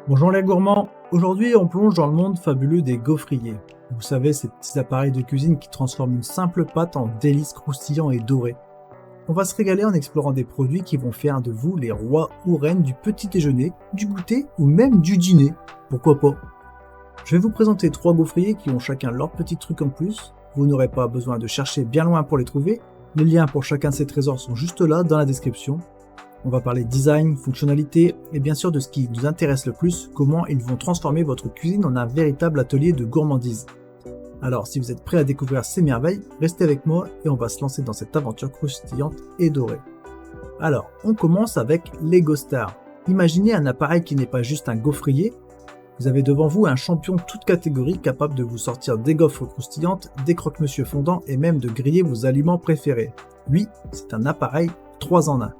Bonjour les gourmands, aujourd'hui on plonge dans le monde fabuleux des gaufriers. Vous savez, ces petits appareils de cuisine qui transforment une simple pâte en délices croustillants et dorés. On va se régaler en explorant des produits qui vont faire de vous les rois ou reines du petit déjeuner, du goûter ou même du dîner. Pourquoi pas? Je vais vous présenter 3 gaufriers qui ont chacun leur petit truc en plus. Vous n'aurez pas besoin de chercher bien loin pour les trouver. Les liens pour chacun de ces trésors sont juste là dans la description. On va parler design, fonctionnalité et bien sûr de ce qui nous intéresse le plus, comment ils vont transformer votre cuisine en un véritable atelier de gourmandise. Alors si vous êtes prêts à découvrir ces merveilles, restez avec moi et on va se lancer dans cette aventure croustillante et dorée. Alors, on commence avec Lego Star. Imaginez un appareil qui n'est pas juste un gaufrier. Vous avez devant vous un champion toute catégorie capable de vous sortir des gaufres croustillantes, des croque-monsieur fondants et même de griller vos aliments préférés. Lui, c'est un appareil 3 en 1.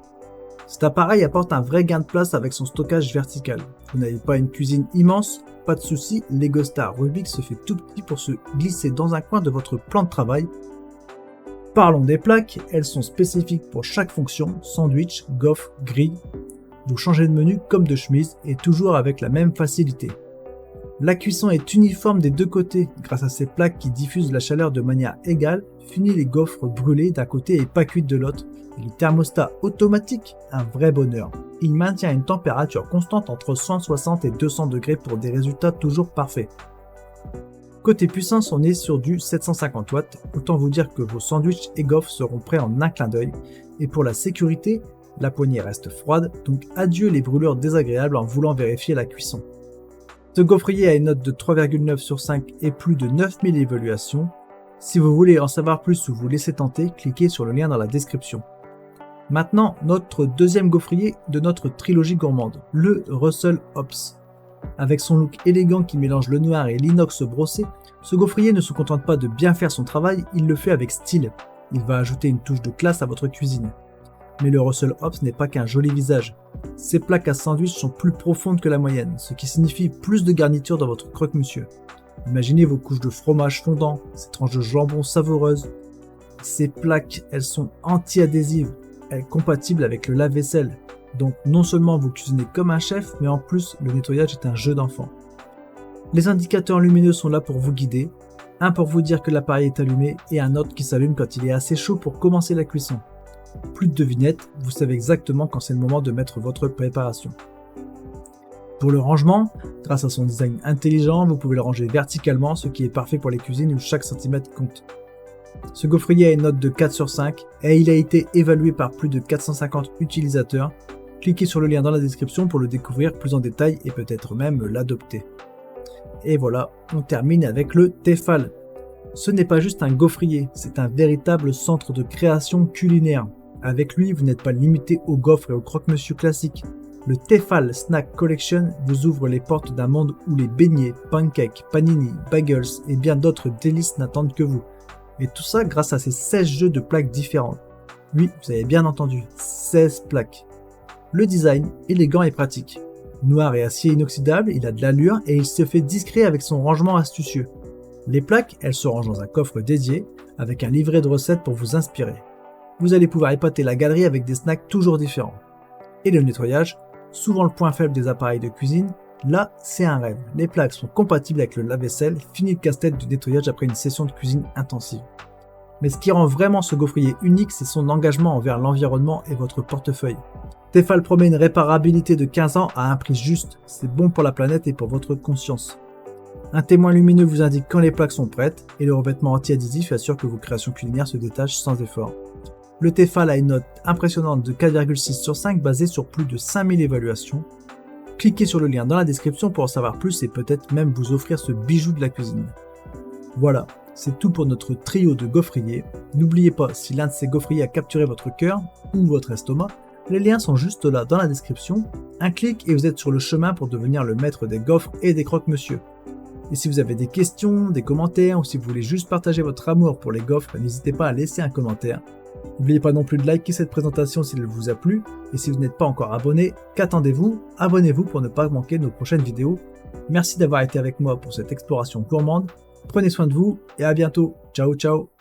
Cet appareil apporte un vrai gain de place avec son stockage vertical. Vous n'avez pas une cuisine immense, pas de souci, Lego Star Rubik se fait tout petit pour se glisser dans un coin de votre plan de travail. Parlons des plaques, elles sont spécifiques pour chaque fonction, sandwich, gaufre, grille. Vous changez de menu comme de chemise et toujours avec la même facilité. La cuisson est uniforme des deux côtés grâce à ces plaques qui diffusent la chaleur de manière égale, fini les gaufres brûlées d'un côté et pas cuites de l'autre. Et le thermostat automatique, un vrai bonheur. Il maintient une température constante entre 160 et 200 degrés pour des résultats toujours parfaits. Côté puissance, on est sur du 750 watts, autant vous dire que vos sandwichs et gaufres seront prêts en un clin d'œil. Et pour la sécurité, la poignée reste froide, donc adieu les brûlures désagréables en voulant vérifier la cuisson. Ce gaufrier a une note de 3,9 sur 5 et plus de 9000 évaluations. Si vous voulez en savoir plus ou vous laisser tenter, cliquez sur le lien dans la description. Maintenant, notre deuxième gaufrier de notre trilogie gourmande, le Russell Hobbs. Avec son look élégant qui mélange le noir et l'inox brossé, ce gaufrier ne se contente pas de bien faire son travail, il le fait avec style. Il va ajouter une touche de classe à votre cuisine. Mais le Russell Hobbs n'est pas qu'un joli visage. Ses plaques à sandwich sont plus profondes que la moyenne, ce qui signifie plus de garniture dans votre croque-monsieur. Imaginez vos couches de fromage fondant, ces tranches de jambon savoureuses. Ces plaques, elles sont anti-adhésives, compatibles avec le lave-vaisselle. Donc non seulement vous cuisinez comme un chef, mais en plus le nettoyage est un jeu d'enfant. Les indicateurs lumineux sont là pour vous guider, un pour vous dire que l'appareil est allumé et un autre qui s'allume quand il est assez chaud pour commencer la cuisson. Plus de devinettes, vous savez exactement quand c'est le moment de mettre votre préparation. Pour le rangement, grâce à son design intelligent, vous pouvez le ranger verticalement, ce qui est parfait pour les cuisines où chaque centimètre compte. Ce gaufrier a une note de 4 sur 5 et il a été évalué par plus de 450 utilisateurs. Cliquez sur le lien dans la description pour le découvrir plus en détail et peut-être même l'adopter. Et voilà, on termine avec le Tefal. Ce n'est pas juste un gaufrier, c'est un véritable centre de création culinaire. Avec lui, vous n'êtes pas limité aux gaufres et aux croque-monsieur classiques. Le Tefal Snack Collection vous ouvre les portes d'un monde où les beignets, pancakes, panini, bagels et bien d'autres délices n'attendent que vous. Et tout ça grâce à ses 16 jeux de plaques différentes. Oui, vous avez bien entendu, 16 plaques. Le design, élégant et pratique. Noir et acier inoxydable, il a de l'allure et il se fait discret avec son rangement astucieux. Les plaques, elles se rangent dans un coffre dédié, avec un livret de recettes pour vous inspirer. Vous allez pouvoir épater la galerie avec des snacks toujours différents. Et le nettoyage, souvent le point faible des appareils de cuisine, là c'est un rêve. Les plaques sont compatibles avec le lave-vaisselle, fini le casse-tête du nettoyage après une session de cuisine intensive. Mais ce qui rend vraiment ce gaufrier unique, c'est son engagement envers l'environnement et votre portefeuille. Tefal promet une réparabilité de 15 ans à un prix juste, c'est bon pour la planète et pour votre conscience. Un témoin lumineux vous indique quand les plaques sont prêtes et le revêtement anti-adhésif assure que vos créations culinaires se détachent sans effort. Le Tefal a une note impressionnante de 4,6 sur 5 basée sur plus de 5000 évaluations. Cliquez sur le lien dans la description pour en savoir plus et peut-être même vous offrir ce bijou de la cuisine. Voilà, c'est tout pour notre trio de gaufriers. N'oubliez pas, si l'un de ces gaufriers a capturé votre cœur ou votre estomac, les liens sont juste là dans la description. Un clic et vous êtes sur le chemin pour devenir le maître des gaufres et des croque-monsieur. Et si vous avez des questions, des commentaires ou si vous voulez juste partager votre amour pour les gaufres, n'hésitez pas à laisser un commentaire. N'oubliez pas non plus de liker cette présentation si elle vous a plu, et si vous n'êtes pas encore abonné, qu'attendez-vous? Abonnez-vous pour ne pas manquer nos prochaines vidéos. Merci d'avoir été avec moi pour cette exploration gourmande, prenez soin de vous et à bientôt, ciao ciao.